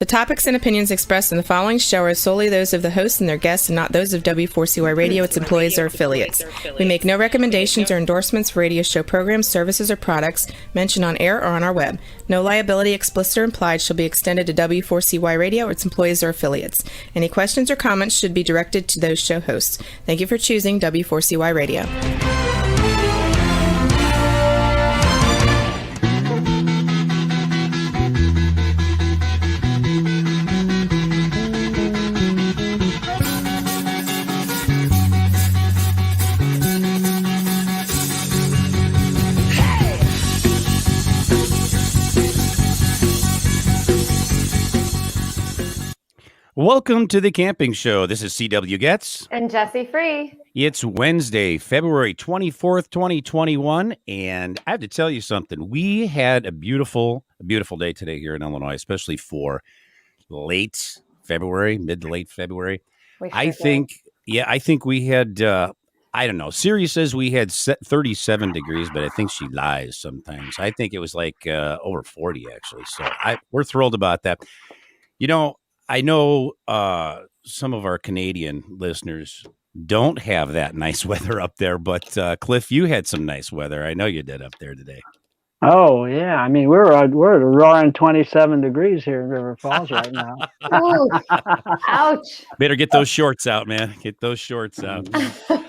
topics and opinions expressed in the following show are solely those of the hosts and their guests and not those of W4CY Radio, its employees, or affiliates. We make no recommendations or endorsements for radio show programs, services, or products mentioned on air or on our web. No liability, explicit or implied, shall be extended to W4CY Radio or its employees or affiliates. Any questions or comments should be directed to those show hosts. Thank you for choosing W4CY Radio. Welcome to the Camping Show. This is CW Getz. And Jesse Free. It's Wednesday, February 24th, 2021. And I have to tell you something. We had a beautiful day today here in Illinois, especially for late February, mid to late February. I think we had, I don't know. Siri says we had 37 degrees, but I think she lies sometimes. I think it was like over 40, actually. So we're thrilled about that. You know, I know some of our Canadian listeners don't have that nice weather up there, but Cliff, you had some nice weather. I know you did up there today. Oh, yeah. I mean, we're at a roaring 27 degrees here in River Falls right now. Ooh, ouch. Better get those shorts out, man. Get those shorts out.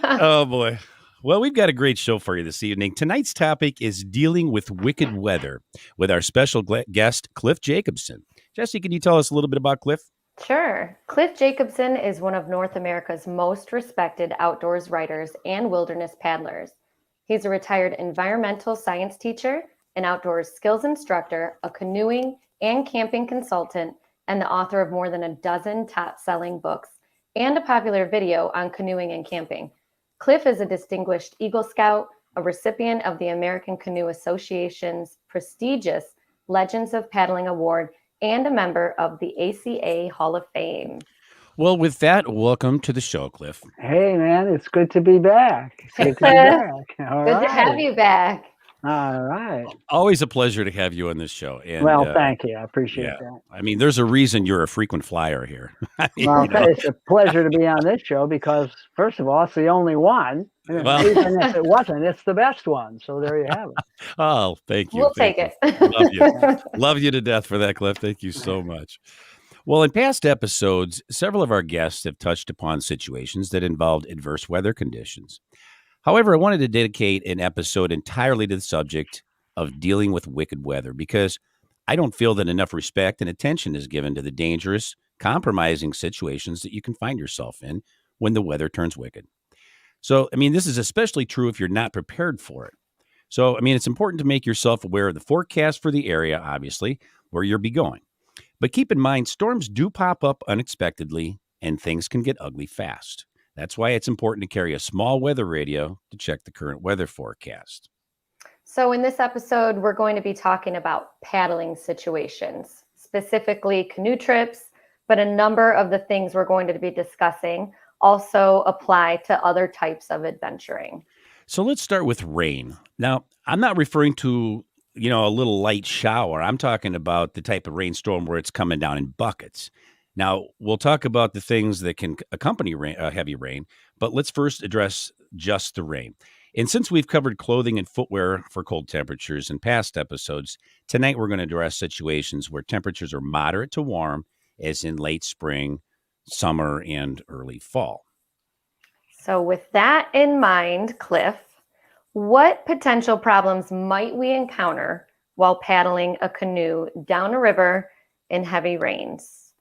Oh, boy. Well, we've got a great show for you this evening. Tonight's topic is dealing with wicked weather with our special guest, Cliff Jacobson. Jesse, can you tell us a little bit about Cliff? Sure. Cliff Jacobson is one of North America's most respected outdoors writers and wilderness paddlers. He's a retired environmental science teacher, an outdoors skills instructor, a canoeing and camping consultant, and the author of more than a dozen top-selling books and a popular video on canoeing and camping. Cliff is a distinguished Eagle Scout, a recipient of the American Canoe Association's prestigious Legends of Paddling Award, and a member of the ACA Hall of Fame. Well, with that, welcome to the show, Cliff. Hey, man, it's good to be back. Good to be back. All Good right. to have you back. All right. Always a pleasure to have you on this show. And, well, thank you. I appreciate that. I mean, there's a reason you're a frequent flyer here. Well, it's a pleasure to be on this show because, first of all, it's the only one. Well, even if it wasn't, it's the best one. So there you have it. Oh, thank you. We'll take it. Love you. Love you to death for that, Cliff. Thank you so much. Well, in past episodes, several of our guests have touched upon situations that involved adverse weather conditions. However, I wanted to dedicate an episode entirely to the subject of dealing with wicked weather because I don't feel that enough respect and attention is given to the dangerous, compromising situations that you can find yourself in when the weather turns wicked. So, I mean, this is especially true if you're not prepared for it. So, I mean, it's important to make yourself aware of the forecast for the area, obviously, where you'll be going. But keep in mind, storms do pop up unexpectedly and things can get ugly fast. That's why it's important to carry a small weather radio to check the current weather forecast. So in this episode, we're going to be talking about paddling situations, specifically canoe trips, but a number of the things we're going to be discussing also apply to other types of adventuring. So let's start with rain. Now, I'm not referring to, a little light shower. I'm talking about the type of rainstorm where it's coming down in buckets. Now, we'll talk about the things that can accompany heavy rain, but let's first address just the rain. And since we've covered clothing and footwear for cold temperatures in past episodes, tonight we're going to address situations where temperatures are moderate to warm, as in late spring, summer, and early fall. So with that in mind, Cliff, what potential problems might we encounter while paddling a canoe down a river in heavy rains?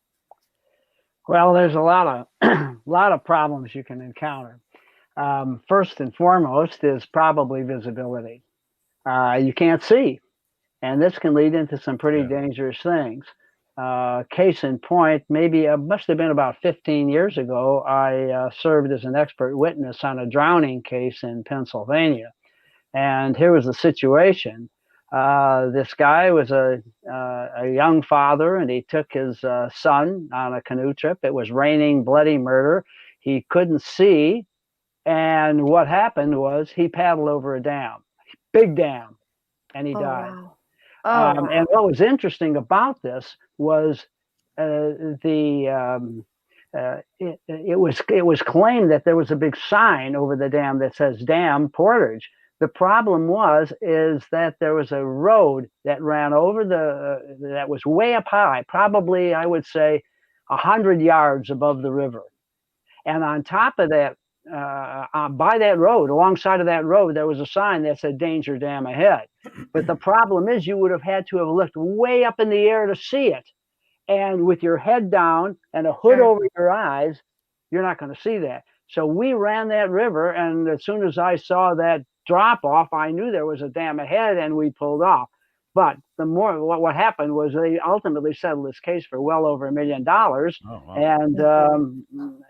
Well, there's a lot of problems you can encounter. First and foremost is probably visibility. You can't see, and this can lead into some pretty dangerous things. Case in point, maybe it must have been about 15 years ago, I served as an expert witness on a drowning case in Pennsylvania. And here was the situation. This guy was a young father, and he took his son on a canoe trip. It was raining bloody murder. He couldn't see. And what happened was he paddled over a dam, big dam, and he died. Wow. Oh, wow. And what was interesting about this was it was claimed that there was a big sign over the dam that says dam portage. The problem is that there was a road that ran over that was way up high, probably I would say 100 yards above the river. And on top of that, by that road, alongside of that road, there was a sign that said danger dam ahead. But the problem is you would have had to have looked way up in the air to see it. And with your head down and a hood over your eyes, you're not going to see that. So we ran that river, and as soon as I saw that drop off, I knew there was a dam ahead, and we pulled off. But what happened was they ultimately settled this case for well over $1 million,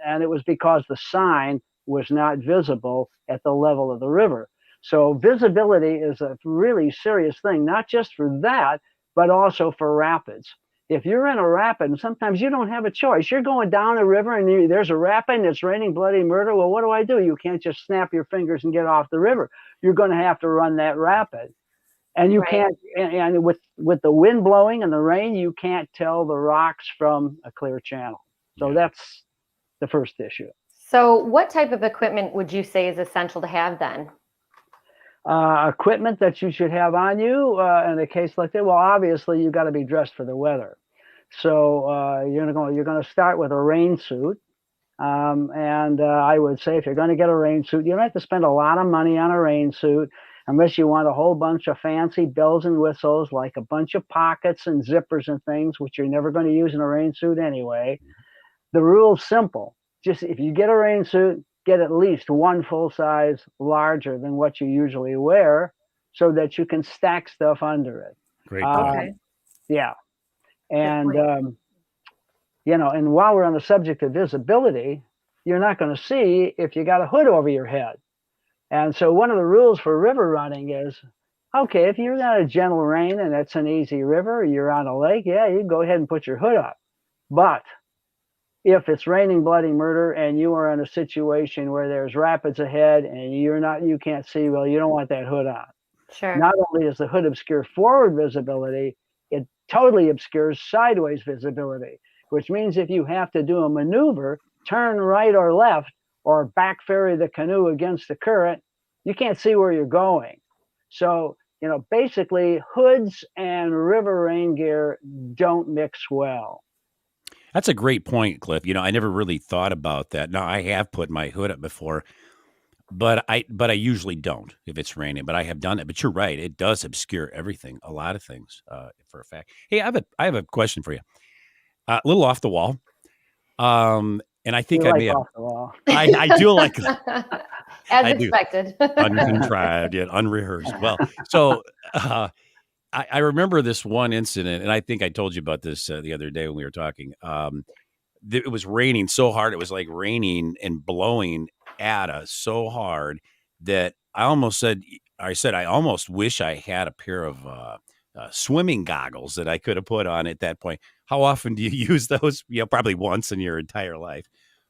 and it was because the sign was not visible at the level of the river. So visibility is a really serious thing, not just for that, but also for rapids. If you're in a rapid, and sometimes you don't have a choice, you're going down a river and there's a rapid and it's raining bloody murder. Well, what do? You can't just snap your fingers and get off the river. You're going to have to run that rapid. And you can't, and with the wind blowing and the rain, you can't tell the rocks from a clear channel. So that's the first issue. So what type of equipment would you say is essential to have then? Equipment that you should have on you in a case like that. Well, obviously you got to be dressed for the weather. So you're going to start with a rain suit. And I would say if you're going to get a rain suit, you don't have to spend a lot of money on a rain suit unless you want a whole bunch of fancy bells and whistles, like a bunch of pockets and zippers and things, which you're never going to use in a rain suit anyway. The rule's simple. Just if you get a rain suit, get at least one full size larger than what you usually wear so that you can stack stuff under it. Great point. Yeah. And, and while we're on the subject of visibility, you're not going to see if you got a hood over your head. And so one of the rules for river running is, okay, if you've got a gentle rain and it's an easy river, you're on a lake, you go ahead and put your hood up. But if it's raining bloody murder and you are in a situation where there's rapids ahead and you can't see, well, you don't want that hood on. Sure. Not only does the hood obscure forward visibility, it totally obscures sideways visibility, which means if you have to do a maneuver, turn right or left, or back ferry the canoe against the current, you can't see where you're going. So, basically hoods and river rain gear don't mix well. That's a great point, Cliff. I never really thought about that. Now, I have put my hood up before, but I usually don't if it's raining, but I have done it. But you're right. It does obscure everything, a lot of things, for a fact. Hey, I have a question for you. A little off the wall. And I think I may have. Off the wall. I do like as expected. Uncontrived, yet unrehearsed. Well, so I remember this one incident, and I think I told you about this the other day when we were talking. It was raining so hard; it was like raining and blowing at us so hard that I almost said, I almost wish I had a pair of swimming goggles that I could have put on at that point. How often do you use those? Probably once in your entire life.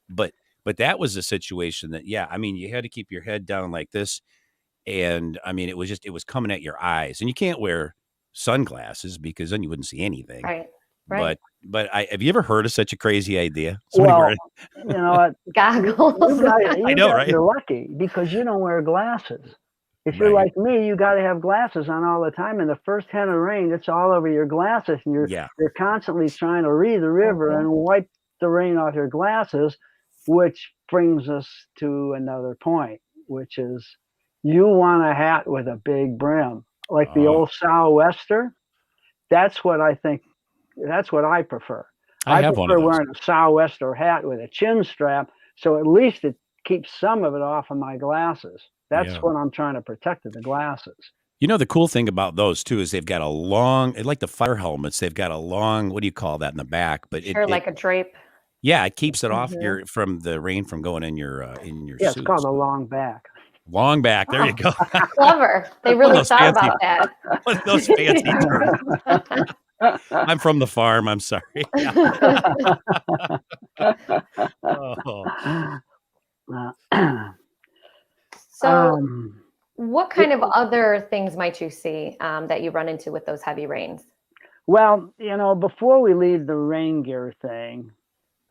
But that was a situation that, you had to keep your head down like this. And it was coming at your eyes, and you can't wear sunglasses because then you wouldn't see anything. Right. But have you ever heard of such a crazy idea? Well, you know what? Goggles. I know, right? You're lucky because you don't wear glasses. If you're like me, you got to have glasses on all the time. And the first head of rain, it's all over your glasses, and you're constantly trying to read the river and wipe the rain off your glasses, which brings us to another point, which is you want a hat with a big brim, like the old sou'wester. That's what I think. That's what I prefer. I prefer wearing a sou'wester hat with a chin strap, so at least it keeps some of it off of my glasses. That's what I'm trying to protect with the glasses. The cool thing about those too is they've got a long, like the fire helmets, they've got a long, what do you call that in the back? But like a drape. Yeah, it keeps it off from the rain from going in your suit. It's called a long back. Long back. There you go. Clever. They really thought about that. One of those fancy terms. I'm from the farm. I'm sorry. So what kind of other things might you see that you run into with those heavy rains? Well, before we leave the rain gear thing,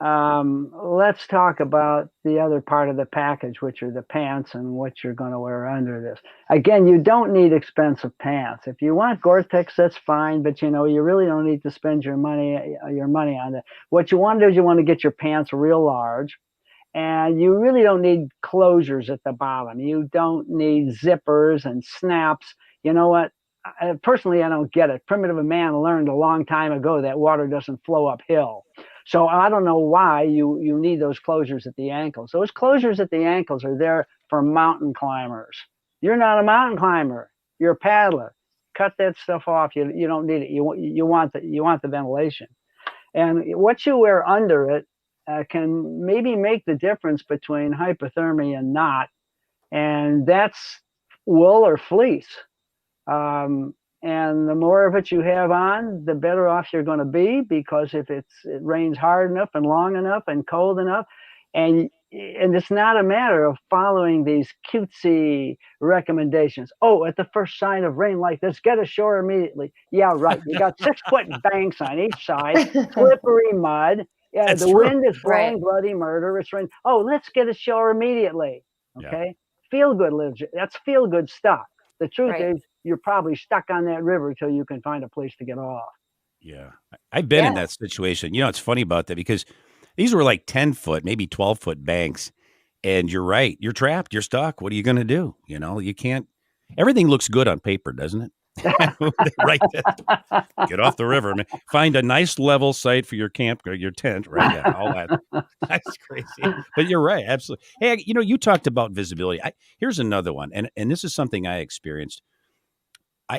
let's talk about the other part of the package, which are the pants and what you're going to wear under this. Again, you don't need expensive pants. If you want Gore-Tex, that's fine, but you really don't need to spend your money on it. What you want to do is you want to get your pants real large, and you really don't need closures at the bottom. You don't need zippers and snaps. You know what? Personally, I don't get it. Primitive man learned a long time ago that water doesn't flow uphill. So I don't know why you need those closures at the ankles. Those closures at the ankles are there for mountain climbers. You're not a mountain climber. You're a paddler. Cut that stuff off. You don't need it. You want the ventilation. And what you wear under it can maybe make the difference between hypothermia and not. And that's wool or fleece. And the more of it you have on, the better off you're going to be, because if it rains hard enough and long enough and cold enough, and it's not a matter of following these cutesy recommendations. Oh, at the first sign of rain like this, get ashore immediately. Yeah, right. You got 6-foot banks on each side, slippery mud. Yeah, That's the true. wind is blowing Right. bloody murder. It's rain. Oh, let's get ashore immediately. Okay, feel good lives. That's feel good stuff. The truth Right. is, you're probably stuck on that river till you can find a place to get off. Yeah. I've been in Yeah. that situation. It's funny about that because these were like 10-foot, maybe 12-foot banks. And you're right. You're trapped. You're stuck. What are you going to do? You can't. Everything looks good on paper, doesn't it? Right. Get off the river, man. Find a nice level site for your camp or your tent. Right. Yeah, all that. That's crazy. But you're right. Absolutely. Hey, you talked about visibility. Here's another one. And this is something I experienced.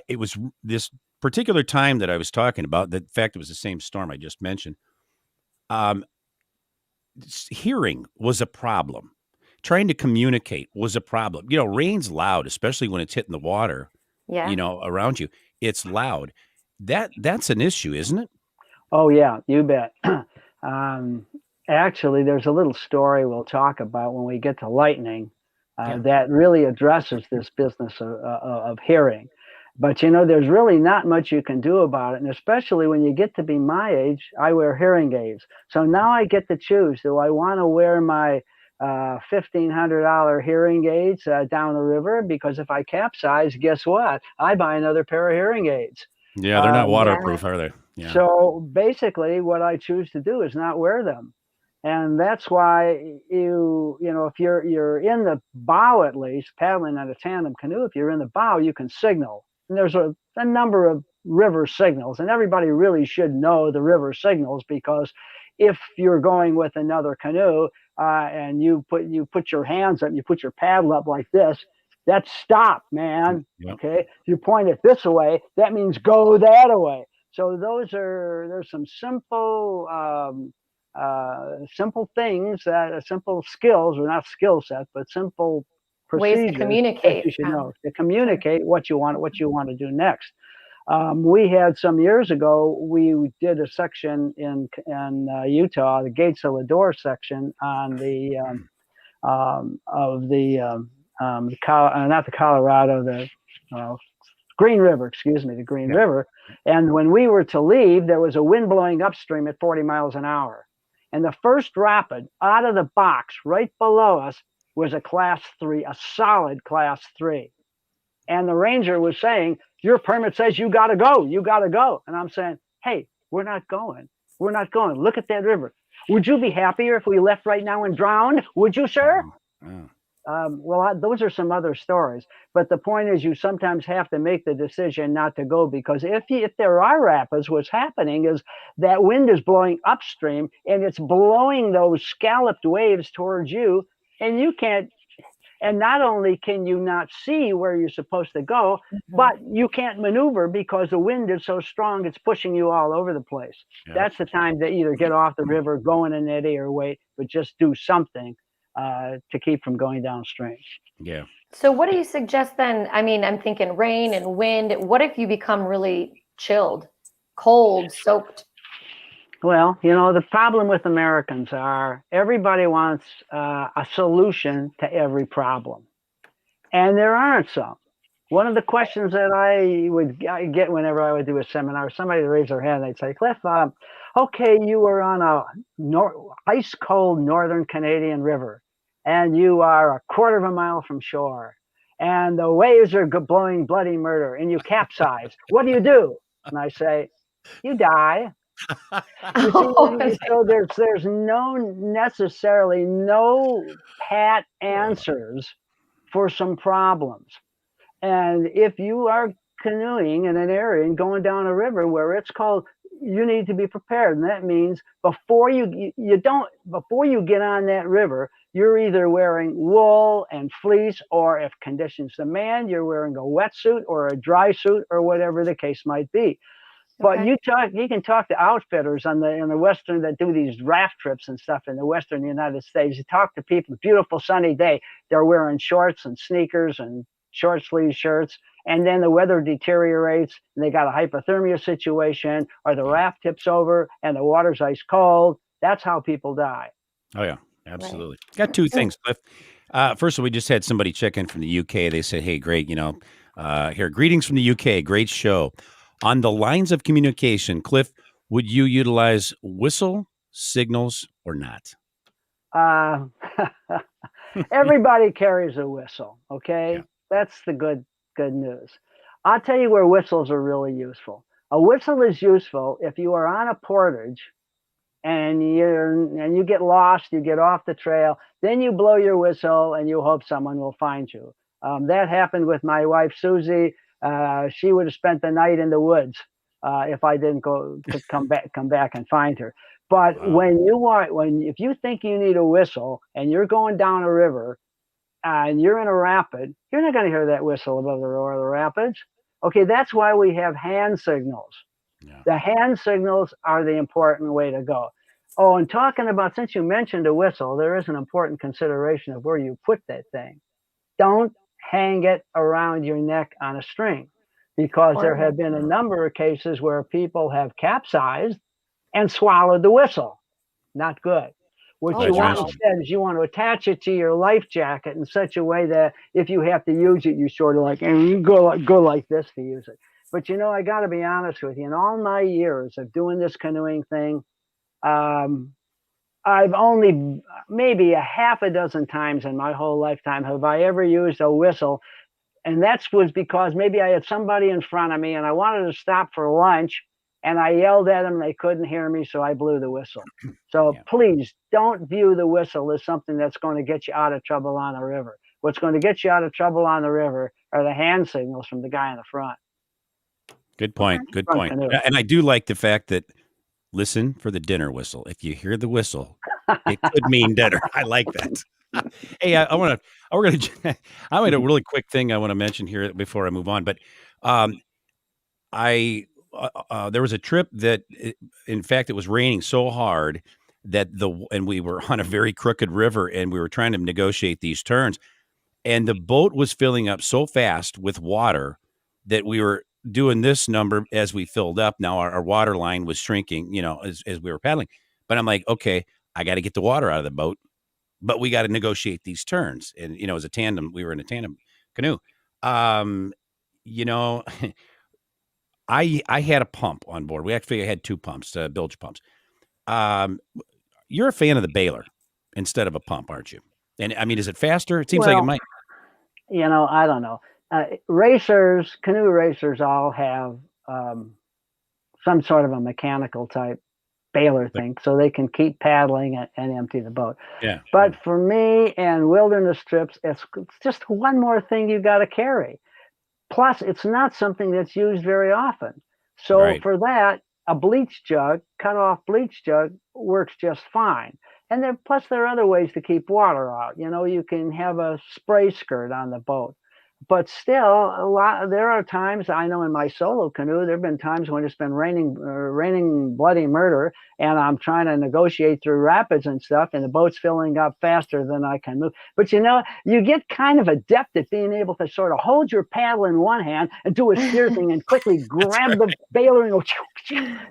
It was this particular time that I was talking about. In fact, it was the same storm I just mentioned. Hearing was a problem. Trying to communicate was a problem. Rain's loud, especially when it's hitting the water, Yeah. around you. It's loud. That's an issue, isn't it? Oh, yeah, you bet. Actually, there's a little story we'll talk about when we get to lightning that really addresses this business of hearing. But, there's really not much you can do about it. And especially when you get to be my age, I wear hearing aids. So now I get to choose. Do I want to wear my $1,500 hearing aids down the river? Because if I capsize, guess what? I buy another pair of hearing aids. Yeah, they're not waterproof, are they? Yeah. So basically, what I choose to do is not wear them. And that's why if you're in the bow, at least paddling on a tandem canoe, if you're in the bow, you can signal. And there's a number of river signals, and everybody really should know the river signals, because if you're going with another canoe and you put your hands up, you put your paddle up like this, that's stop, man. Yep. Okay, if you point it this way, that means go that way. So there's some simple things, simple skills, or not skill sets, but simple procedures Ways to communicate. that you should know to communicate what you want to do next. We had some years ago, we did a section in Utah, the Gates of Lodore section on the not the Colorado, the Green River, excuse me, the Green River. And when we were to leave, there was a wind blowing upstream at 40 miles an hour. And the first rapid out of the box right below us was a class 3, a solid class 3. And the ranger was saying, your permit says you got to go. You got to go. And I'm saying, hey, we're not going. We're not going. Look at that river. Would you be happier if we left right now and drowned? Would you, sir? Those are some other stories. But the point is, you sometimes have to make the decision not to go, because if there are rapids, what's happening is that wind is blowing upstream and it's blowing those scalloped waves towards you, and you can't. And not only can you not see where you're supposed to go, but you can't maneuver because the wind is so strong, it's pushing you all over the place. Yeah. That's the time to either get off the river, go in an eddy, or wait, but just do something to keep from going downstream. Yeah. So what do you suggest then? I mean, I'm thinking rain and wind. What if you become really chilled, cold, soaked? Well, the problem with Americans are everybody wants a solution to every problem. And there aren't some. One of the questions that I would get whenever I would do a seminar, somebody would raise their hand. They'd say, Cliff, okay, you were on a ice cold northern Canadian river, and you are a quarter of a mile from shore, and the waves are blowing bloody murder, and you capsize. What do? And I say, you die. You see, so there's necessarily no pat answers for some problems. And if you are canoeing in an area and going down a river where it's cold, you need to be prepared. And that means before you get on that river, you're either wearing wool and fleece, or if conditions demand, you're wearing a wetsuit or a dry suit or whatever the case might be. But you can talk to outfitters in the western that do these raft trips and stuff in the western United States. You talk to people, beautiful sunny day, they're wearing shorts and sneakers and short sleeve shirts, and then the weather deteriorates and they got a hypothermia situation, or the raft tips over and the water's ice cold. That's how people die. Oh yeah, absolutely. Right. Got two things, Cliff. First of all, we just had somebody check in from the UK. They said, hey, great, here, greetings from the UK, great show. On the lines of communication, Cliff, would you utilize whistle, signals, or not? Everybody carries a whistle, okay? Yeah. That's the good news. I'll tell you where whistles are really useful. A whistle is useful if you are on a portage and you get lost, you get off the trail, then you blow your whistle and you hope someone will find you. That happened with my wife, Susie. She would have spent the night in the woods if I didn't come back and find her. But if you think you need a whistle and you're going down a river and you're in a rapid, you're not going to hear that whistle above the roar of the rapids. Okay, that's why we have hand signals. Yeah. The hand signals are the important way to go. Oh, and talking about, since you mentioned a whistle, there is an important consideration of where you put that thing. Don't hang it around your neck on a string, because there have been a number of cases where people have capsized and swallowed the whistle. Not good. What you want instead is you want to attach it to your life jacket in such a way that if you have to use it, you sort of and you go like this to use it. But I got to be honest with you. In all my years of doing this canoeing thing, I've only maybe a half a dozen times in my whole lifetime have I ever used a whistle. And that was because maybe I had somebody in front of me and I wanted to stop for lunch, and I yelled at them and they couldn't hear me, so I blew the whistle. So please don't view the whistle as something that's going to get you out of trouble on the river. What's going to get you out of trouble on the river are the hand signals from the guy in the front. Good point. Good point. And I do like the fact that, listen for the dinner whistle. If you hear the whistle, it could mean dinner. I like that. Hey, I want a really quick thing I want to mention here before I move on. But there was a trip that, in fact, it was raining so hard that and we were on a very crooked river, and we were trying to negotiate these turns, and the boat was filling up so fast with water that we were doing this number as we filled up. Now our water line was shrinking, as we were paddling. But I'm like, okay, I got to get the water out of the boat, but we got to negotiate these turns. And, as a tandem, we were in a tandem canoe. I had a pump on board. We actually had two pumps, bilge pumps. You're a fan of the baler instead of a pump, aren't you? And I mean, is it faster? It seems like it might. I don't know. Canoe racers all have some sort of a mechanical type baler thing, so they can keep paddling and empty the boat. Yeah. But for me and wilderness trips, it's just one more thing you got to carry. Plus, it's not something that's used very often. So for that, a bleach jug, cut off bleach jug, works just fine. And plus there are other ways to keep water out. You can have a spray skirt on the boat. But still, there are times, I know in my solo canoe, there have been times when it's been raining bloody murder, and I'm trying to negotiate through rapids and stuff, and the boat's filling up faster than I can move. But you get kind of adept at being able to sort of hold your paddle in one hand and do a steer thing and quickly grab the baler and go,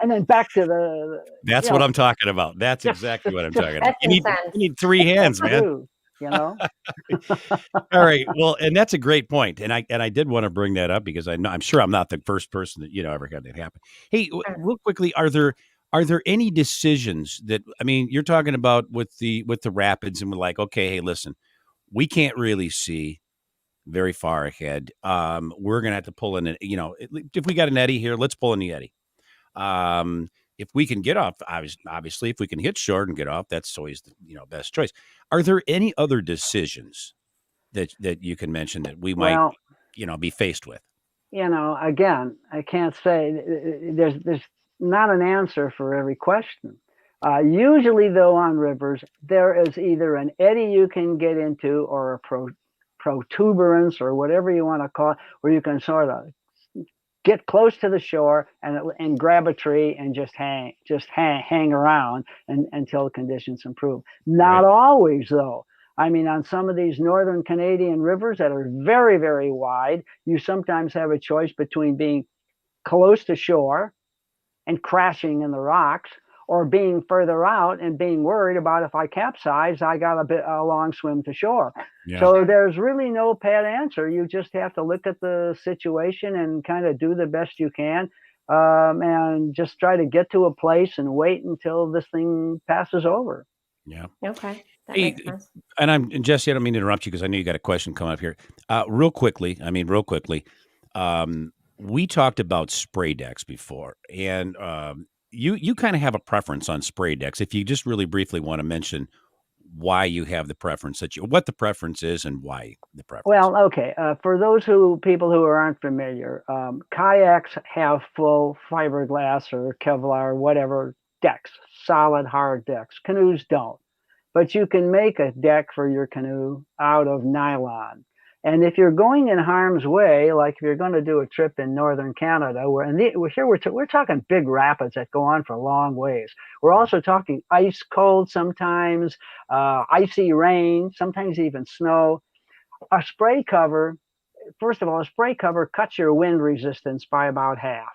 and then back to the. That's what I'm talking about. That's exactly what I'm talking about. You need three hands, man. All right. Well, and that's a great point. And I did want to bring that up because I'm sure I'm not the first person that, ever had that happen. Hey, real quickly, are there any decisions that, I mean, you're talking about with the rapids, and we're like, okay, hey, listen, we can't really see very far ahead. We're going to have to pull in, if we got an eddy here, let's pull in the eddy. If we can get off, obviously, if we can hit short and get off, that's always the, best choice. Are there any other decisions that you can mention that we might, Well, be faced with? Again, I can't say there's not an answer for every question. Usually, though, on rivers, there is either an eddy you can get into or a protuberance or whatever you want to call it, where you can sort of get close to the shore and grab a tree and just hang around until conditions improve. Not always, though. I mean, on some of these northern Canadian rivers that are very, very wide, you sometimes have a choice between being close to shore and crashing in the rocks, or being further out and being worried about, if I capsize, I got a long swim to shore. Yeah. So there's really no pat answer. You just have to look at the situation and kind of do the best you can, and just try to get to a place and wait until this thing passes over. Yeah. Okay. That makes sense. And Jesse, I don't mean to interrupt you because I know you got a question coming up here. Real quickly, we talked about spray decks before, and you kind of have a preference on spray decks. If you just really briefly want to mention why you have the preference what the preference is and why the preference. Well, okay. For those people who aren't familiar, kayaks have full fiberglass or Kevlar, whatever decks, solid hard decks. Canoes don't. But you can make a deck for your canoe out of nylon. And if you're going in harm's way, like if you're going to do a trip in northern Canada, we're talking big rapids that go on for long ways. We're also talking ice cold sometimes, icy rain, sometimes even snow. A spray cover, first of all, a spray cover cuts your wind resistance by about half,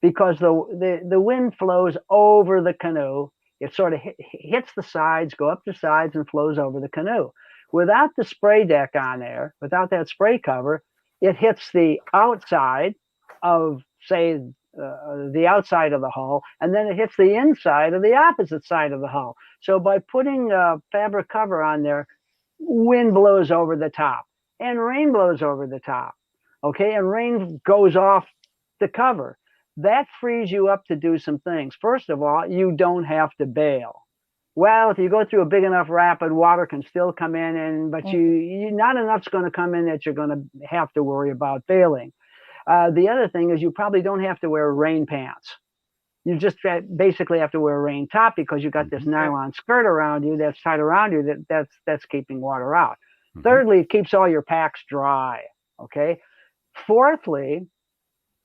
because the wind flows over the canoe. It sort of hits the sides, go up the sides, and flows over the canoe. Without the spray deck on there, without that spray cover, it hits the outside of, say, the outside of the hull, and then it hits the inside of the opposite side of the hull. So by putting a fabric cover on there, wind blows over the top, and rain blows over the top, okay? And rain goes off the cover. That frees you up to do some things. First of all, you don't have to bail. Well, if you go through a big enough rapid, water can still come in, but you not enough's going to come in that you're going to have to worry about bailing. The other thing is you probably don't have to wear rain pants. You just basically have to wear a rain top, because you got this nylon skirt around you that's tied around you that's keeping water out. Mm-hmm. Thirdly, it keeps all your packs dry. Okay. Fourthly,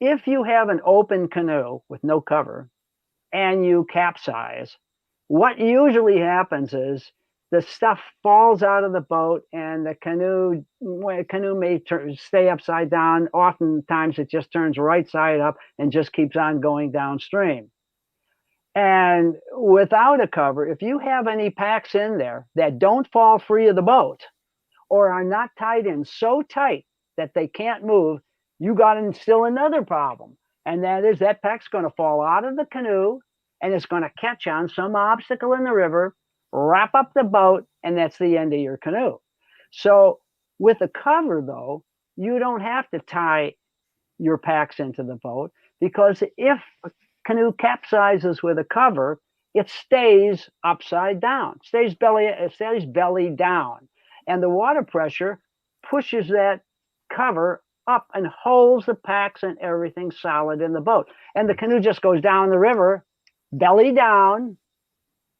if you have an open canoe with no cover and you capsize, what usually happens is the stuff falls out of the boat, and the canoe may stay upside down. Oftentimes it just turns right side up and just keeps on going downstream. And without a cover, if you have any packs in there that don't fall free of the boat or are not tied in so tight that they can't move, you got still another problem. And that is that pack's going to fall out of the canoe, and it's going to catch on some obstacle in the river, wrap up the boat, and that's the end of your canoe. So with a cover, though, you don't have to tie your packs into the boat, because if a canoe capsizes with a cover, it stays upside down, stays belly down. And the water pressure pushes that cover up and holds the packs and everything solid in the boat. And the canoe just goes down the river, belly down,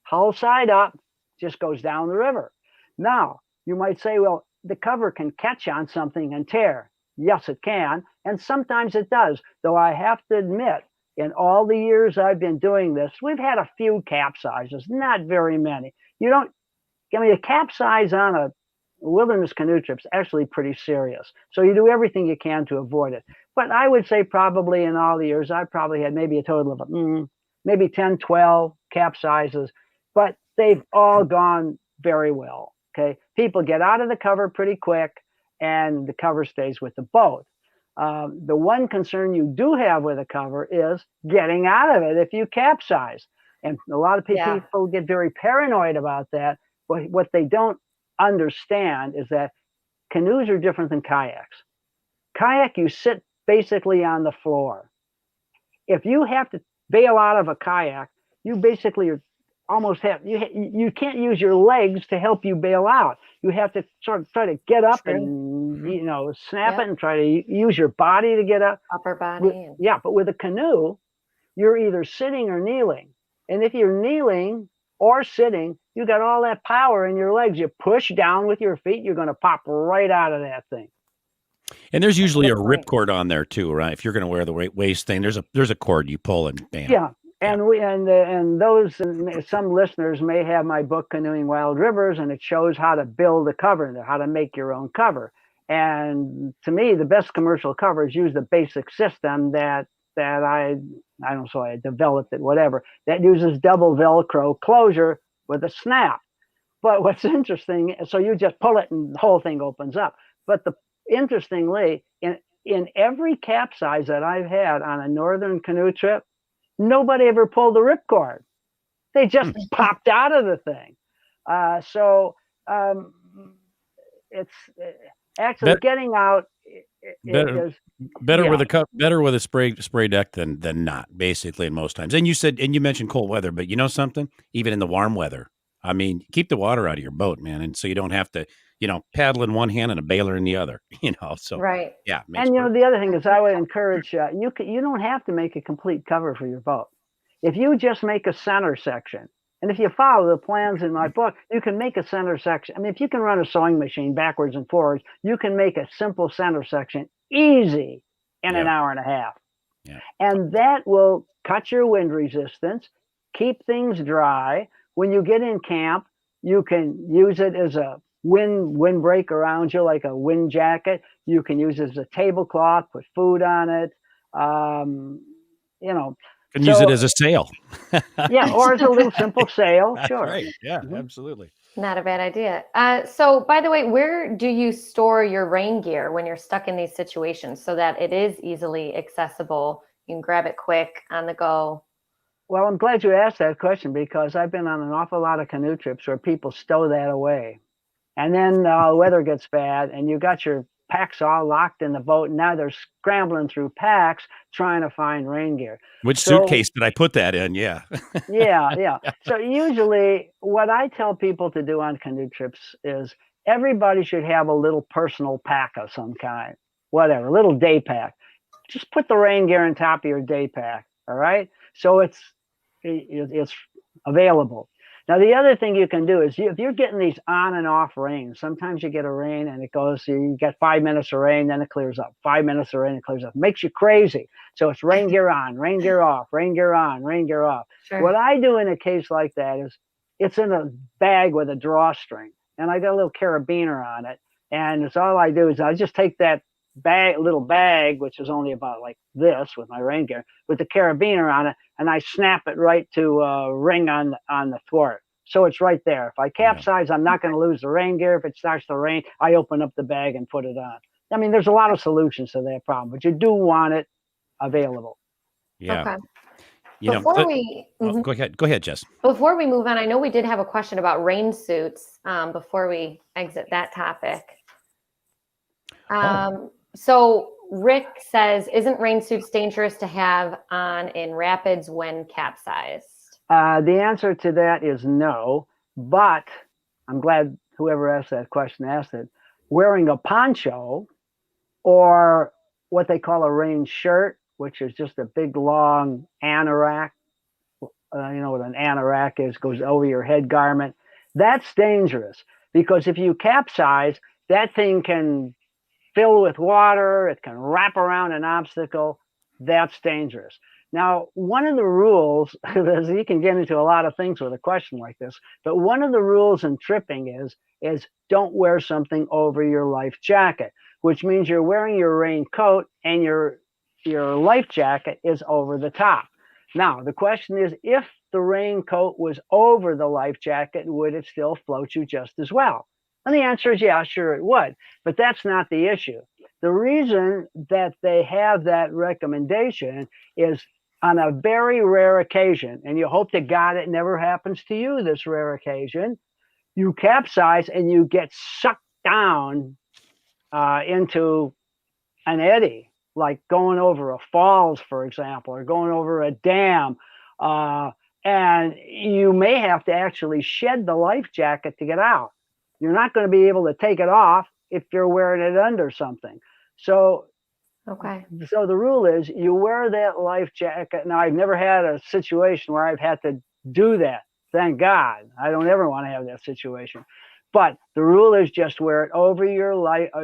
hull side up, just goes down the river. Now, you might say, well, the cover can catch on something and tear. Yes, it can. And sometimes it does. Though I have to admit, in all the years I've been doing this, we've had a few capsizes, not very many. A capsize on a wilderness canoe trip's actually pretty serious. So you do everything you can to avoid it. But I would say probably in all the years, I probably had maybe a total of maybe 10, 12 capsizes, but they've all gone very well. Okay, people get out of the cover pretty quick, and the cover stays with the boat. The one concern you do have with a cover is getting out of it if you capsize. And a lot of people get very paranoid about that. But what they don't understand is that canoes are different than kayaks. Kayak, you sit basically on the floor. If you have to bail out of a kayak, you basically are almost you can't use your legs to help you bail out. You have to sort of try to get up and snap it and try to use your body to get up. Upper body. But with a canoe, you're either sitting or kneeling. And if you're kneeling or sitting, you got all that power in your legs. You push down with your feet, you're going to pop right out of that thing. And there's usually a ripcord on there too, right? If you're going to wear the waist thing, there's a cord you pull and bam. Yeah. And those some listeners may have my book Canoeing Wild Rivers, and it shows how to build a cover, how to make your own cover. And to me, the best commercial covers use the basic system that I developed it, whatever, that uses double Velcro closure with a snap. But what's interesting, so you just pull it and the whole thing opens up. But interestingly, in every capsize that I've had on a northern canoe trip, nobody ever pulled the ripcord. They just popped out of the thing. It's actually getting out. Better with a spray deck than not, basically, in most times. And you mentioned cold weather, but you know something? Even in the warm weather, I mean, keep the water out of your boat, man, and so you don't have to, paddle in one hand and a baler in the other. So right, yeah. And the other thing is, I would encourage you don't have to make a complete cover for your boat. If you just make a center section, and if you follow the plans in my book, you can make a center section. I mean, if you can run a sewing machine backwards and forwards, you can make a simple center section easy in an hour and a half. Yeah. And that will cut your wind resistance, keep things dry. When you get in camp, you can use it as a windbreak around you, like a wind jacket. You can use it as a tablecloth, put food on it. Can use it as a sail. Or as a little simple sail. Sure. Right. Yeah, absolutely. Not a bad idea. So, by the way, where do you store your rain gear when you're stuck in these situations so that it is easily accessible? You can grab it quick on the go. Well, I'm glad you asked that question, because I've been on an awful lot of canoe trips where people stow that away. And then the weather gets bad and you got your packs all locked in the boat, and now they're scrambling through packs trying to find rain gear. Which suitcase did I put that in? Yeah. yeah. So usually what I tell people to do on canoe trips is everybody should have a little personal pack of some kind, whatever, a little day pack. Just put the rain gear on top of your day pack. All right. So it's available. Now, the other thing you can do is if you're getting these on and off rains, sometimes you get a rain and it goes, you get 5 minutes of rain, then it clears up. 5 minutes of rain, it clears up. It makes you crazy. So it's rain gear on, rain gear off, rain gear on, rain gear off. Sure. What I do in a case like that is it's in a bag with a drawstring, and I got a little carabiner on it. And it's all I do is I just take that little bag, which is only about like this with my rain gear, with the carabiner on it, and I snap it right to a ring on the thwart. So it's right there. If I capsize, I'm not going to lose the rain gear. If it starts to rain, I open up the bag and put it on. I mean, there's a lot of solutions to that problem, but you do want it available. Yeah. Okay. Go ahead, Jess. Before we move on, I know we did have a question about rain suits before we exit that topic. So Rick says, isn't rain suits dangerous to have on in rapids when capsized? The answer to that is no, but I'm glad whoever asked that question asked it. Wearing a poncho or what they call a rain shirt, which is just a big long anorak, you know what an anorak is, goes over your head garment. That's dangerous, because if you capsize, that thing can fill with water, it can wrap around an obstacle. That's dangerous. Now, one of the rules, you can get into a lot of things with a question like this, but one of the rules in tripping is don't wear something over your life jacket, which means you're wearing your raincoat and your life jacket is over the top. Now, the question is, if the raincoat was over the life jacket, would it still float you just as well? And the answer is, yeah, sure it would. But that's not the issue. The reason that they have that recommendation is on a very rare occasion, and you hope to God it never happens to you, this rare occasion, you capsize and you get sucked down into an eddy, like going over a falls, for example, or going over a dam. And you may have to actually shed the life jacket to get out. You're not going to be able to take it off if you're wearing it under something. So the rule is you wear that life jacket. Now, I've never had a situation where I've had to do that. Thank God. I don't ever want to have that situation. But the rule is just wear it over your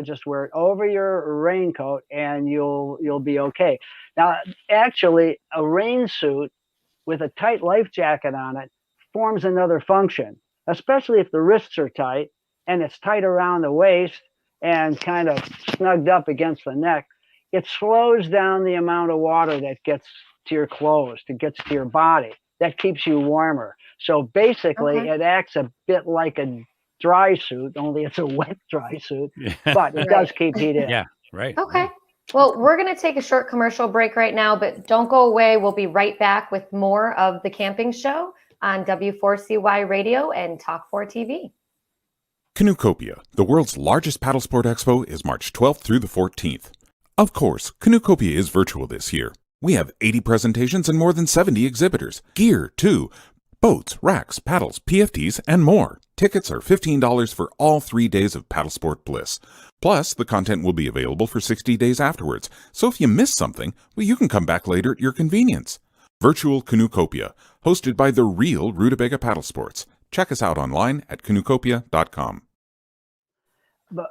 just wear it over your raincoat, and you'll be okay. Now, actually, a rain suit with a tight life jacket on it forms another function, especially if the wrists are tight and it's tight around the waist and kind of snugged up against the neck. It slows down the amount of water that gets to your clothes, that gets to your body. That keeps you warmer. So basically, it acts a bit like a dry suit, only it's a wet dry suit, but it does keep heat in. Yeah, right. Okay. Well, we're going to take a short commercial break right now, but don't go away. We'll be right back with more of The Camping Show on W4CY Radio and Talk 4 TV. Canoecopia, the world's largest paddle sport expo, is March 12th through the 14th. Of course, Canoecopia is virtual this year. We have 80 presentations and more than 70 exhibitors. Gear, too. Boats, racks, paddles, PFDs, and more. Tickets are $15 for all 3 days of paddle sport bliss. Plus, the content will be available for 60 days afterwards, so if you miss something, well, you can come back later at your convenience. Virtual Canoecopia, hosted by the real Rutabaga Paddle Sports. Check us out online at canoecopia.com. But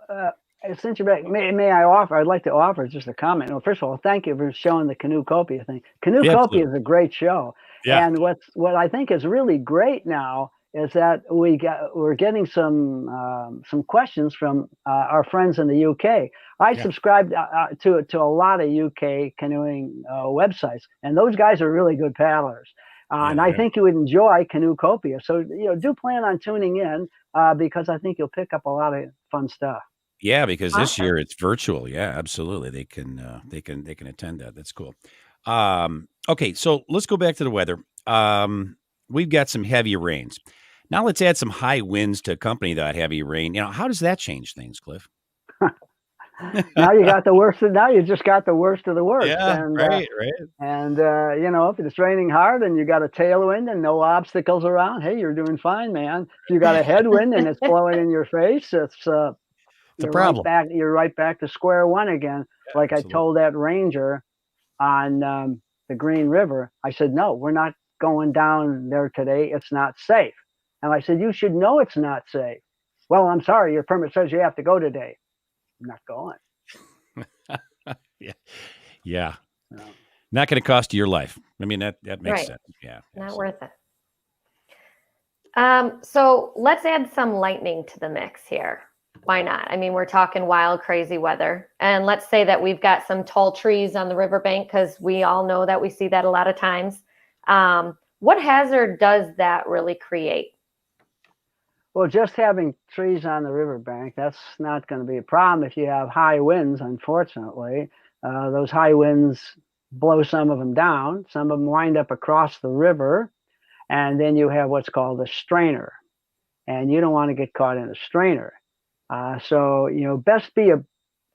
since you're back, I'd like to offer just a comment. Well, first of all, thank you for showing the Canoecopia thing. Canoecopia is a great show. Yeah. And what I think is really great now is that we're getting some questions from our friends in the UK. I subscribe to a lot of UK canoeing websites, and those guys are really good paddlers. And I think you would enjoy Canoecopia. So do plan on tuning in because I think you'll pick up a lot of fun stuff. Yeah, because this year it's virtual. Yeah, absolutely. They can attend that. That's cool. Okay, so let's go back to the weather. We've got some heavy rains. Now let's add some high winds to accompany that heavy rain. How does that change things, Cliff? Now you got the worst. Now you just got the worst of the worst. Yeah, and, right. And if it's raining hard and you got a tailwind and no obstacles around, hey, you're doing fine, man. If you got a headwind and it's blowing in your face, it's a problem. You're right back to square one again. Yeah, like absolutely. I told that ranger on the Green River, I said, no, we're not going down there today. It's not safe. And I said, you should know it's not safe. Well, I'm sorry, your permit says you have to go today. I'm not going. Yeah. No. Not going to cost you your life. I mean, that makes sense. Yeah. Not worth it. So let's add some lightning to the mix here. Why not? I mean, we're talking wild, crazy weather. And let's say that we've got some tall trees on the riverbank, because we all know that we see that a lot of times. What hazard does that really create? Well, just having trees on the riverbank, that's not going to be a problem if you have high winds, unfortunately. Those high winds blow some of them down. Some of them wind up across the river. And then you have what's called a strainer. And you don't want to get caught in a strainer. So, best be a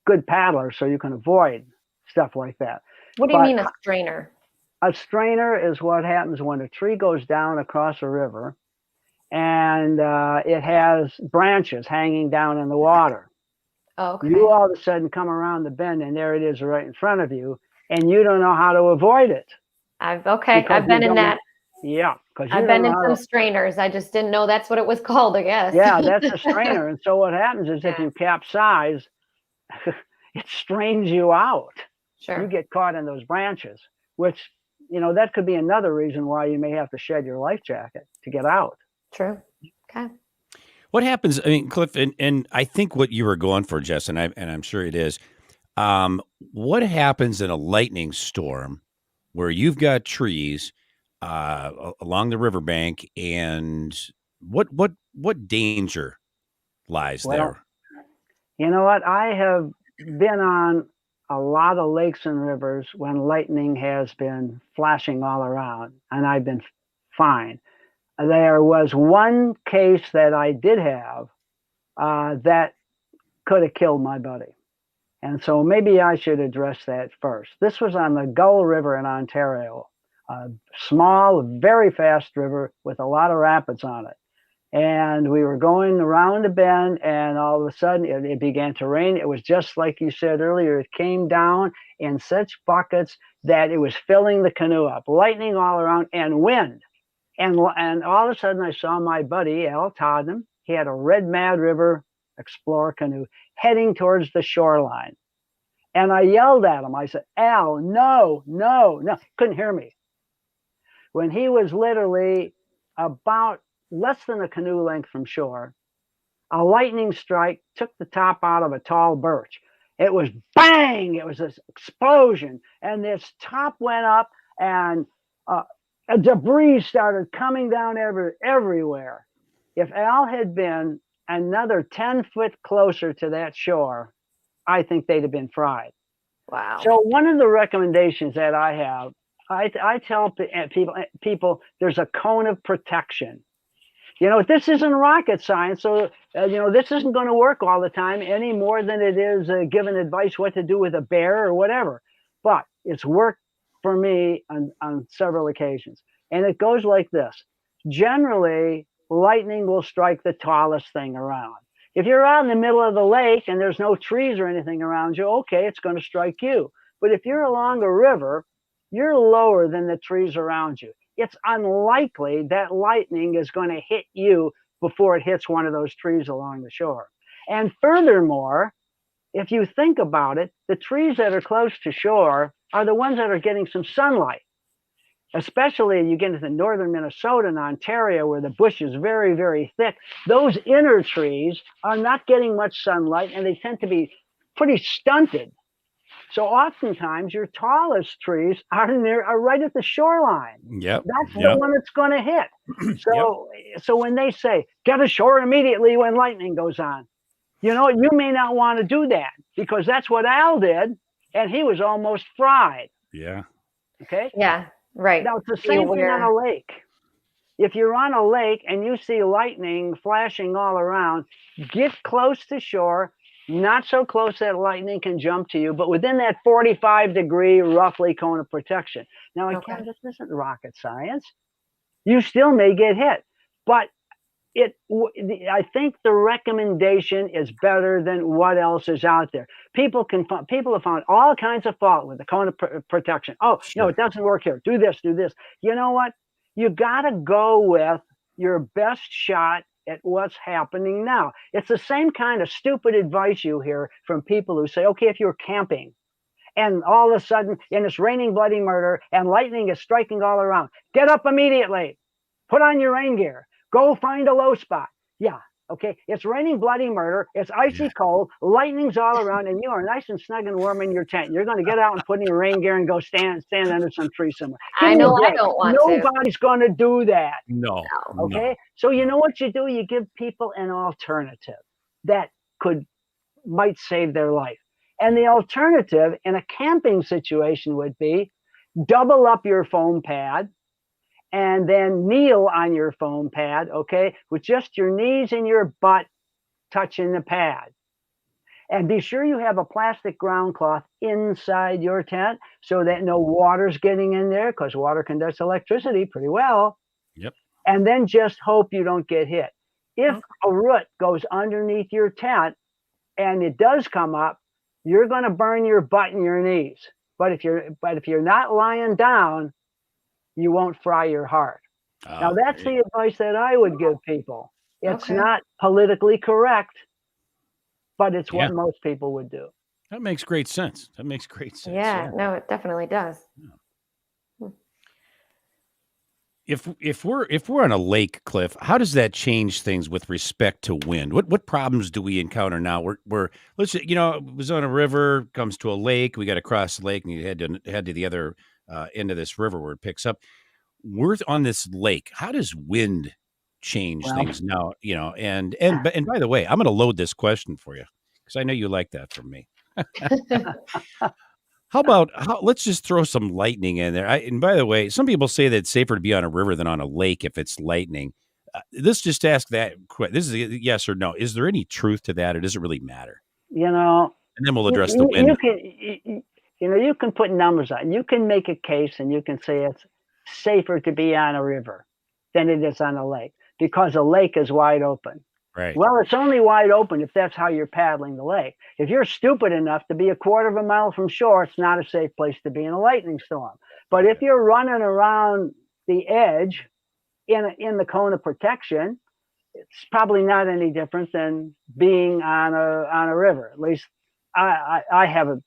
good paddler so you can avoid stuff like that. What do you mean a strainer? A strainer is what happens when a tree goes down across a river and it has branches hanging down in the water. Okay. You all of a sudden come around the bend and there it is right in front of you, and you don't know how to avoid it. I've been in that. Yeah. I've been in some strainers. I just didn't know that's what it was called, I guess. Yeah, that's a strainer. And so what happens is if you capsize, it strains you out. Sure. You get caught in those branches, which, that could be another reason why you may have to shed your life jacket to get out. True. Okay. What happens, Cliff, and I think what you were going for, Jess, and I'm sure it is, what happens in a lightning storm where you've got trees along the riverbank, and what danger lies Well, there. you know what? I have been on a lot of lakes and rivers when lightning has been flashing all around, and I've been fine. There was one case that I did have that could have killed my buddy. And so maybe I should address that first. This was on the Gull River in Ontario, a small, very fast river with a lot of rapids on it. And we were going around a bend, and all of a sudden it began to rain. It was just like you said earlier. It came down in such buckets that it was filling the canoe up, lightning all around, and wind. And all of a sudden I saw my buddy, Al Todden. He had a red Mad River Explorer canoe heading towards the shoreline. And I yelled at him. I said, Al, no, no, no. Couldn't hear me. When he was literally about less than a canoe length from shore, a lightning strike took the top out of a tall birch. It was bang! It was this explosion. And this top went up, and a debris started coming down everywhere. If Al had been another 10 foot closer to that shore, I think they'd have been fried. Wow. So one of the recommendations that I have, I tell people there's a cone of protection. You know, this isn't rocket science, so this isn't going to work all the time any more than it is giving advice what to do with a bear or whatever. But it's worked for me on several occasions, and it goes like this. Generally, lightning will strike the tallest thing around. If you're out in the middle of the lake and there's no trees or anything around you, okay, it's going to strike you. But if you're along a river, you're lower than the trees around you. It's unlikely that lightning is going to hit you before it hits one of those trees along the shore. And furthermore, if you think about it, the trees that are close to shore are the ones that are getting some sunlight. Especially you get into northern Minnesota and Ontario where the bush is very, very thick. Those inner trees are not getting much sunlight, and they tend to be pretty stunted. So oftentimes your tallest trees are right at the shoreline. Yep. That's the one that's going to hit. So when they say, get ashore immediately when lightning goes on, you may not want to do that, because that's what Al did, and he was almost fried. Yeah. Okay? Yeah. Right. Now, it's the same thing on a lake. If you're on a lake and you see lightning flashing all around, get close to shore, not so close that lightning can jump to you, but within that 45-degree, roughly, cone of protection. Now, again, this isn't rocket science. You still may get hit, but I think the recommendation is better than what else is out there. People have found all kinds of fault with the cone of protection. Oh, no, it doesn't work here. Do this, do this. You know what? You got to go with your best shot at what's happening now. It's the same kind of stupid advice you hear from people who say, okay, if you're camping and all of a sudden and it's raining bloody murder and lightning is striking all around, get up immediately, put on your rain gear. Go find a low spot. Yeah, okay. It's raining bloody murder. It's icy cold. Lightning's all around, and you are nice and snug and warm in your tent. You're going to get out and put in your rain gear and go stand under some tree somewhere. I know I don't want to. Nobody's going to do that. No. Okay. No. So you know what you do? You give people an alternative that might save their life. And the alternative in a camping situation would be double up your foam pad, and then kneel on your foam pad, okay, with just your knees and your butt touching the pad. And be sure you have a plastic ground cloth inside your tent so that no water's getting in there, because water conducts electricity pretty well. Yep. And then just hope you don't get hit. If a root goes underneath your tent and it does come up, you're going to burn your butt and your knees. But if you're not lying down, you won't fry your heart. Now, that's the advice that I would give people. It's not politically correct, but it's what most people would do. That makes great sense. Yeah, no, it definitely does. Yeah. If we're on a lake, Cliff, how does that change things with respect to wind? What problems do we encounter now? We're let's say, it was on a river, comes to a lake, we got to cross the lake, and you head to the other end of this river where it picks up. We're on this lake. How does wind change Well, things now, and by the way, I'm going to load this question for you because I know you like that from me. Let's just throw some lightning in there. And by the way, some people say that it's safer to be on a river than on a lake if it's lightning. Let's just ask that. This is a yes or no. Is there any truth to that, or does it really matter? you know, And then we'll address the wind. you can put numbers on. You can make a case, and you can say it's safer to be on a river than it is on a lake because a lake is wide open. Right. Well, it's only wide open if that's how you're paddling the lake. If you're stupid enough to be a quarter of a mile from shore, it's not a safe place to be in a lightning storm. But if you're running around the edge in the cone of protection, it's probably not any different than being on a river. At least I haven't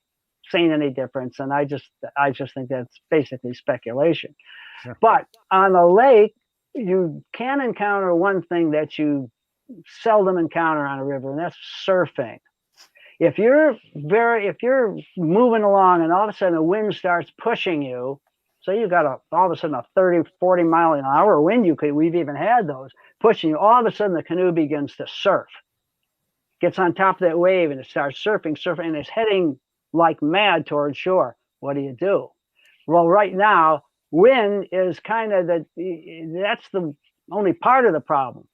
seen any difference, and I just think that's basically speculation. Sure. But on a lake, you can encounter one thing that you seldom encounter on a river, and that's surfing. If you're moving along and all of a sudden a wind starts pushing you, so you got all of a sudden a 30, 40 mile an hour wind, we've even had those pushing you, all of a sudden the canoe begins to surf, gets on top of that wave and it starts surfing, and it's heading like mad towards shore. What do you do? Well, right now, wind is kind of that's the only part of the problem.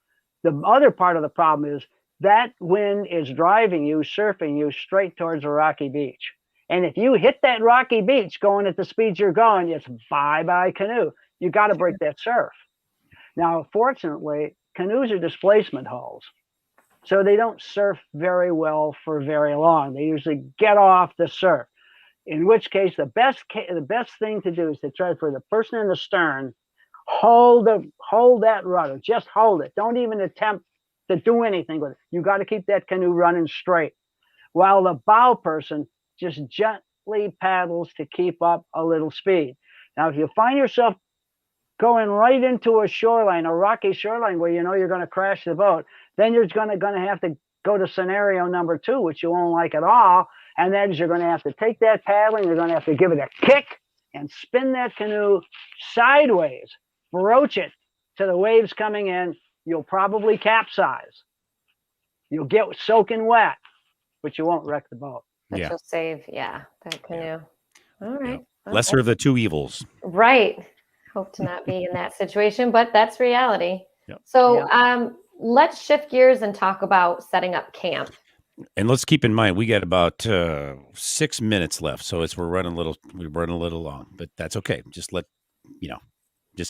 The other part of the problem is that wind is driving you, surfing you straight towards a rocky beach. And if you hit that rocky beach going at the speed you're going, it's bye-bye canoe. You got to break that surf. Now, fortunately, canoes are displacement hulls, so they don't surf very well for very long. They usually get off the surf, in which case the best thing to do is to try for the person in the stern, hold that rudder, just hold it. Don't even attempt to do anything with it. You got to keep that canoe running straight, while the bow person just gently paddles to keep up a little speed. Now, if you find yourself going right into a rocky shoreline where you know you're going to crash the boat, then you're going to have to go to scenario number 2, which you won't like at all. And that is you're going to have to take that paddling, you're going to have to give it a kick and spin that canoe sideways, broach it to the waves coming in. You'll probably capsize. You'll get soaking wet, but you won't wreck the boat. But Yeah. you'll save, that canoe. Yeah. All right. Yeah. Lesser of the two evils. Right. Hope to not be in that situation, but that's reality. Yep. So let's shift gears and talk about setting up camp. And let's keep in mind we got about 6 minutes left, so we're running a little long, but that's okay. Just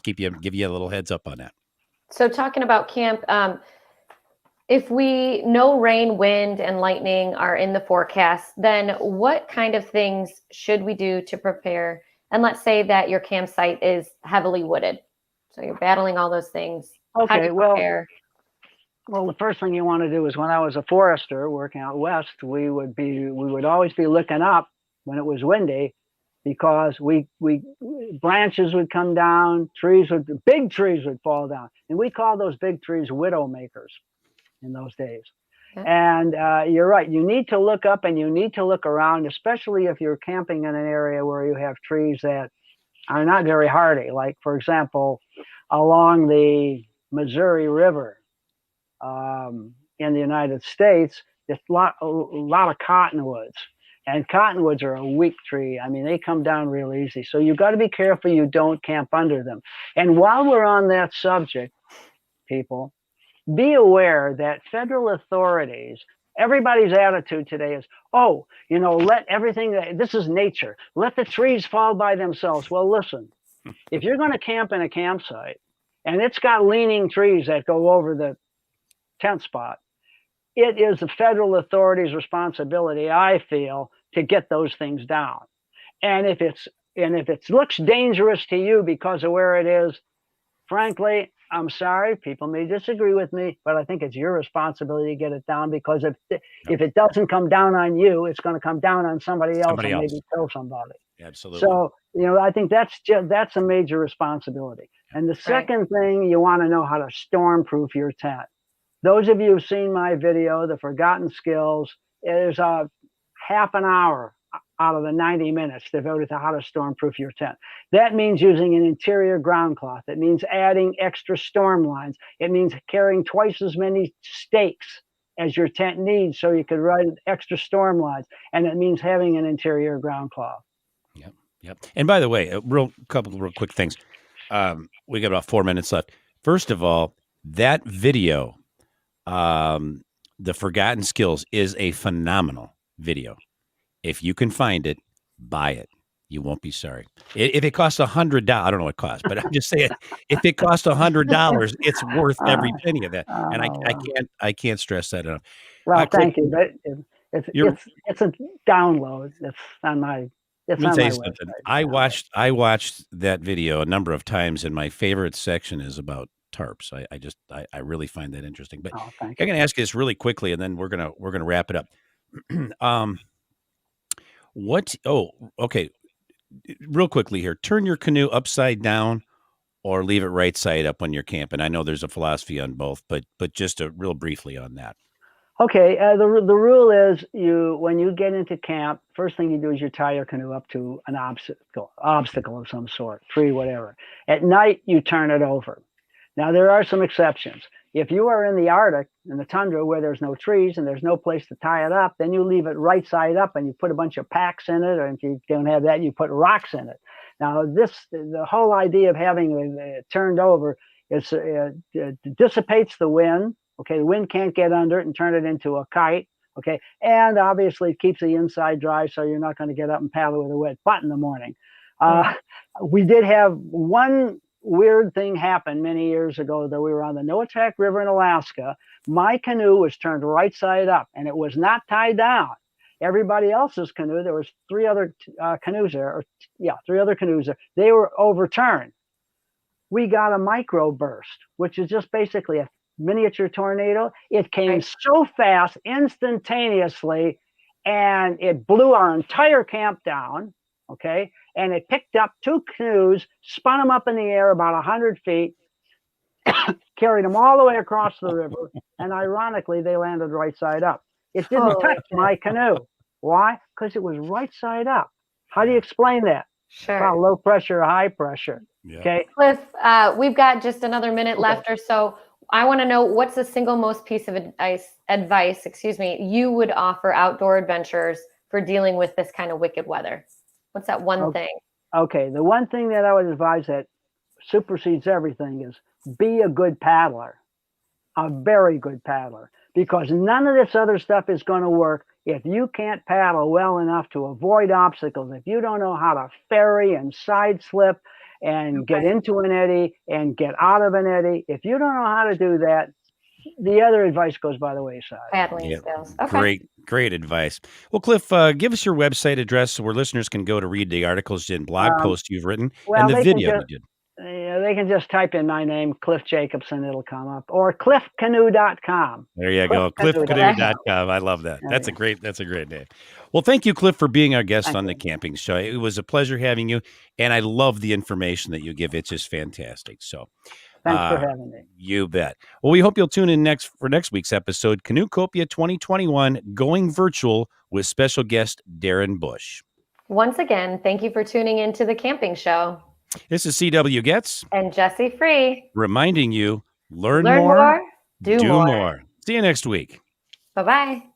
give you a little heads up on that. So talking about camp, if we know rain, wind, and lightning are in the forecast, then what kind of things should we do to prepare? And let's say that your campsite is heavily wooded, so you're battling all those things. Okay, how do you prepare? Well, the first thing you want to do is when I was a forester working out west, we would always be looking up when it was windy, because branches would come down, big trees would fall down, and we call those big trees widow makers in those days. Okay. And you're right, you need to look up and you need to look around, especially if you're camping in an area where you have trees that are not very hardy, like, for example, along the Missouri River in the United States, there's a lot of cottonwoods. And cottonwoods are a weak tree. I mean, they come down real easy. So you've got to be careful you don't camp under them. And while we're on that subject, people, be aware that federal authorities, everybody's attitude today is, let everything, this is nature. Let the trees fall by themselves. Well, listen, if you're going to camp in a campsite and it's got leaning trees that go over the tent spot, it is the federal authorities' responsibility, I feel, to get those things down. And if it looks dangerous to you because of where it is, frankly, I'm sorry, people may disagree with me, but I think it's your responsibility to get it down, because if it doesn't come down on you, it's going to come down on somebody else and maybe kill somebody. Absolutely. So, I think that's a major responsibility. And the second thing, you want to know how to storm-proof your tent. Those of you who've seen my video, The Forgotten Skills, there's a half an hour out of the 90 minutes devoted to how to stormproof your tent. That means using an interior ground cloth. It means adding extra storm lines. It means carrying twice as many stakes as your tent needs so you could run extra storm lines. And it means having an interior ground cloth. Yep. Yep. And by the way, a couple of real quick things. We got about 4 minutes left. First of all, that video, The Forgotten Skills, is a phenomenal video. If you can find it, buy it. You won't be sorry. If it costs $100, I don't know what it costs, but I'm just saying, if it costs $100, it's worth every penny of that. And I can't stress that enough. Well, thank you. But it's a download. It's on my. Let me tell you something. I watched that video a number of times, and my favorite section is about tarps. I really find that interesting. But I'm going to ask you this really quickly, and then we're gonna wrap it up. Okay. Real quickly here. Turn your canoe upside down or leave it right side up when you're camping. I know there's a philosophy on both, but just real briefly on that. Okay. The rule is when you get into camp, first thing you do is you tie your canoe up to an obstacle of some sort, tree, whatever. At night, you turn it over. Now, there are some exceptions. If you are in the Arctic, in the tundra, where there's no trees and there's no place to tie it up, then you leave it right side up and you put a bunch of packs in it, or if you don't have that, you put rocks in it. Now, the whole idea of having it turned over is it dissipates the wind. Okay, the wind can't get under it and turn it into a kite. Okay, and obviously it keeps the inside dry, so you're not going to get up and paddle with a wet butt in the morning. We did have one weird thing happen many years ago, that we were on the Noatak River in Alaska. My canoe was turned right side up and it was not tied down. Everybody else's canoe, there was three other canoes there. They were overturned. We got a microburst, which is just basically a miniature tornado. It came so fast, instantaneously, and it blew our entire camp down. Okay, and it picked up two canoes, spun them up in the air about 100 feet, carried them all the way across the river, and ironically, they landed right side up. It didn't touch my canoe. Why? Because it was right side up. How do you explain that? Sure. Well, low pressure or high pressure. Yeah. Okay, Cliff, we've got just another minute left or so. I want to know, what's the single most piece of advice you would offer outdoor adventurers for dealing with this kind of wicked weather? What's that one thing? Okay, the one thing that I would advise that supersedes everything is be a good paddler, a very good paddler, because none of this other stuff is going to work if you can't paddle well enough to avoid obstacles. If you don't know how to ferry and side slip and get into an eddy and get out of an eddy, if you don't know how to do that, the other advice goes by the wayside. Paddling skills. Okay. Great advice. Well, Cliff, give us your website address where listeners can go to read the articles and blog posts you've written and the video you did. They can just type in my name, Cliff Jacobson, it'll come up, or cliffcanoe.com. There you go, cliffcanoe.com. I love that. That's a great name. Well, thank you, Cliff, for being our guest on the Camping Show. It was a pleasure having you, and I love the information that you give. It's just fantastic. So thanks for having me. You bet. Well, we hope you'll tune in for next week's episode, Canoecopia 2021, going virtual with special guest Darren Bush. Once again, thank you for tuning in to the Camping Show. This is C.W. Getz and Jesse Free, reminding you, learn more, do more. See you next week. Bye-bye.